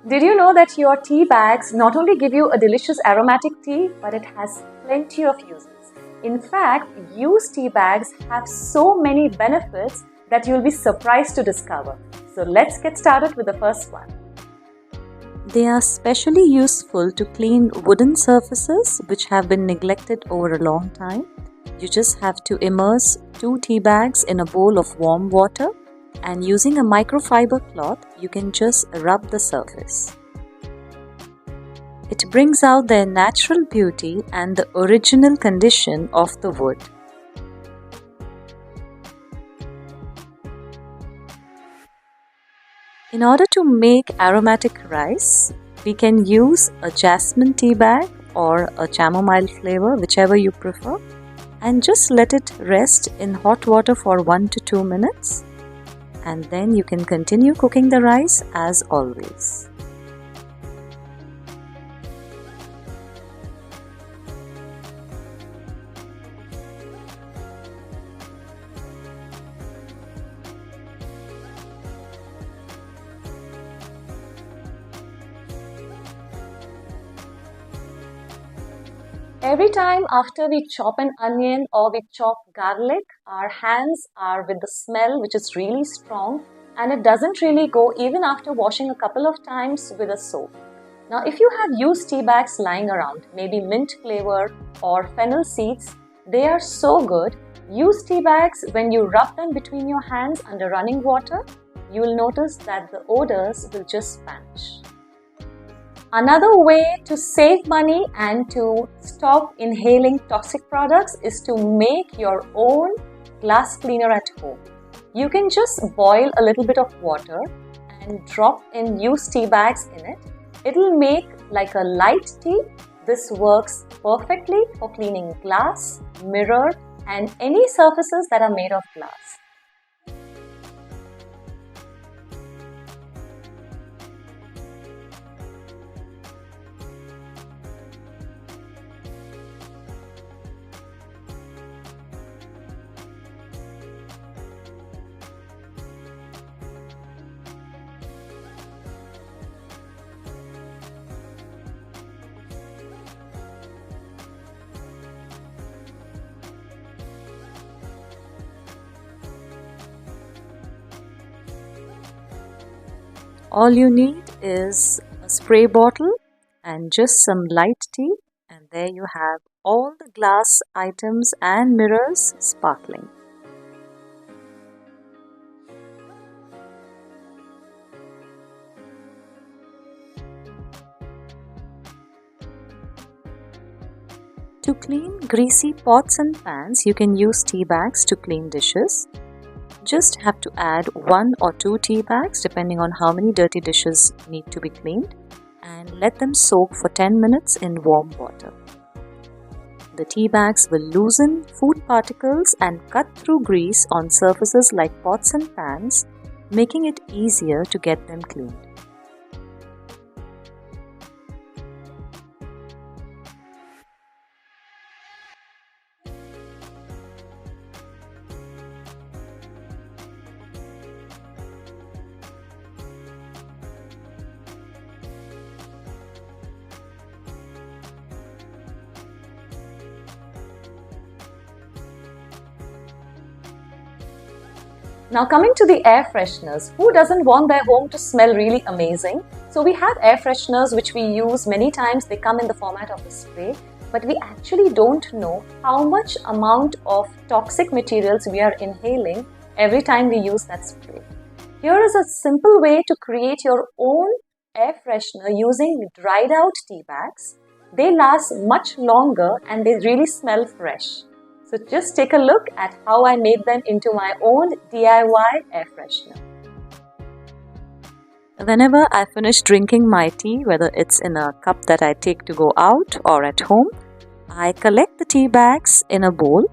Did you know that your tea bags not only give you a delicious aromatic tea, but it has plenty of uses. In fact, used tea bags have so many benefits that you'll be surprised to discover. So let's get started with the first one. They are specially useful to clean wooden surfaces which have been neglected over a long time. You just have to immerse 2 tea bags in a bowl of warm water, and using a microfiber cloth, you can just rub the surface. It brings out their natural beauty and the original condition of the wood. In order to make aromatic rice, we can use a jasmine tea bag or a chamomile flavor, whichever you prefer, and just let it rest in hot water for 1 to 2 minutes. And then you can continue cooking the rice as always. Every time after we chop an onion or we chop garlic, our hands are with the smell which is really strong, and it doesn't really go even after washing a couple of times with a soap. Now, if you have used tea bags lying around, maybe mint flavor or fennel seeds, they are so good. Use tea bags when you rub them between your hands under running water. You will notice that the odors will just vanish. Another way to save money and to stop inhaling toxic products is to make your own glass cleaner at home. You can just boil a little bit of water and drop in used tea bags in it. It will make like a light tea. This works perfectly for cleaning glass, mirror, and any surfaces that are made of glass. All you need is a spray bottle and just some light tea, and there you have all the glass items and mirrors sparkling. To clean greasy pots and pans, you can use tea bags to clean dishes. Just have to add 1 or 2 tea bags depending on how many dirty dishes need to be cleaned, and let them soak for 10 minutes in warm water. The tea bags will loosen food particles and cut through grease on surfaces like pots and pans, making it easier to get them cleaned. Now coming to the air fresheners, who doesn't want their home to smell really amazing? So we have air fresheners which we use many times. They come in the format of a spray, but we actually don't know how much amount of toxic materials we are inhaling every time we use that spray. Here is a simple way to create your own air freshener using dried out tea bags. They last much longer and they really smell fresh. So just take a look at how I made them into my own DIY air freshener. Whenever I finish drinking my tea, whether it's in a cup that I take to go out or at home, I collect the tea bags in a bowl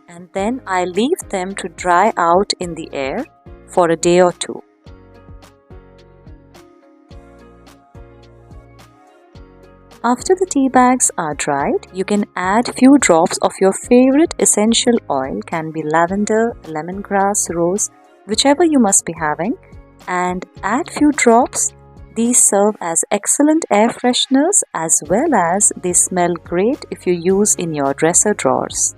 and then I leave them to dry out in the air for a day or two. After the tea bags are dried, you can add few drops of your favorite essential oil, can be lavender, lemongrass, rose, whichever you must be having, and add few drops These serve as excellent air fresheners as well as they smell great if you use in your dresser drawers.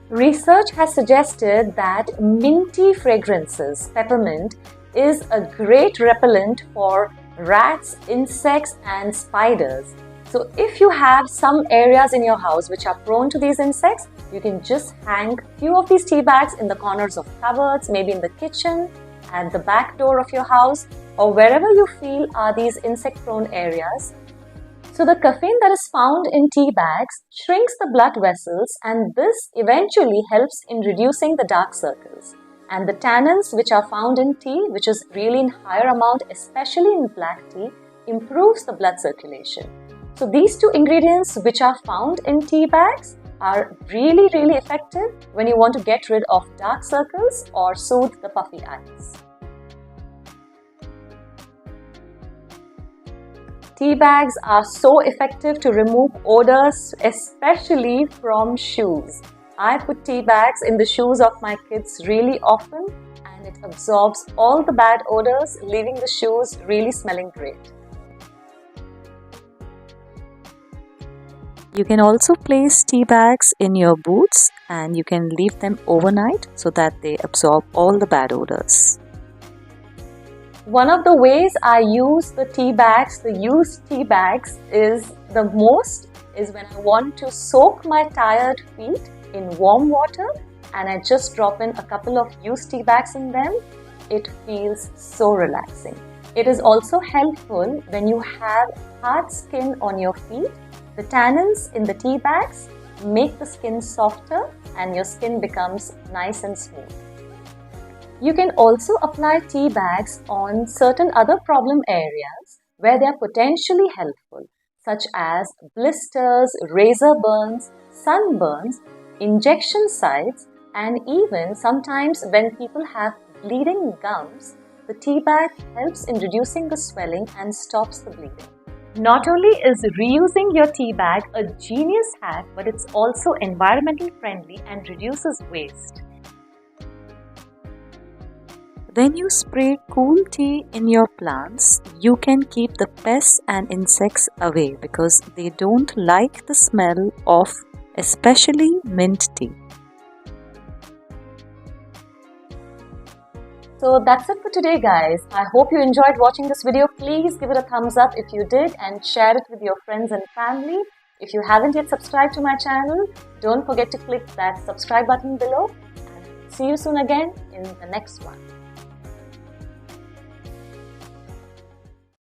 Research has suggested that minty fragrances, peppermint, is a great repellent for rats, insects, and spiders. So if you have some areas in your house which are prone to these insects, you can just hang a few of these tea bags in the corners of cupboards, maybe in the kitchen, at the back door of your house, or wherever you feel are these insect-prone areas. So the caffeine that is found in tea bags shrinks the blood vessels, and this eventually helps in reducing the dark circles. And the tannins which are found in tea, which is really in higher amount, especially in black tea, improves the blood circulation. So these two ingredients which are found in tea bags are really effective when you want to get rid of dark circles or soothe the puffy eyes. Tea bags are so effective to remove odors, especially from shoes. I put tea bags in the shoes of my kids really often, and it absorbs all the bad odors, leaving the shoes really smelling great. You can also place tea bags in your boots and you can leave them overnight so that they absorb all the bad odors. One of the ways I use the tea bags, the used tea bags, is when I want to soak my tired feet in warm water and I just drop in a couple of used tea bags in them. It feels so relaxing. It is also helpful when you have hard skin on your feet. The tannins in the tea bags make the skin softer and your skin becomes nice and smooth. You can also apply tea bags on certain other problem areas where they are potentially helpful, such as blisters, razor burns, sunburns, injection sites, and even sometimes when people have bleeding gums, the tea bag helps in reducing the swelling and stops the bleeding. Not only is reusing your tea bag a genius hack, but it's also environmentally friendly and reduces waste. When you spray cool tea in your plants, you can keep the pests and insects away because they don't like the smell of especially mint tea. So that's it for today, guys. I hope you enjoyed watching this video. Please give it a thumbs up if you did and share it with your friends and family. If you haven't yet subscribed to my channel, don't forget to click that subscribe button below. And see you soon again in the next one.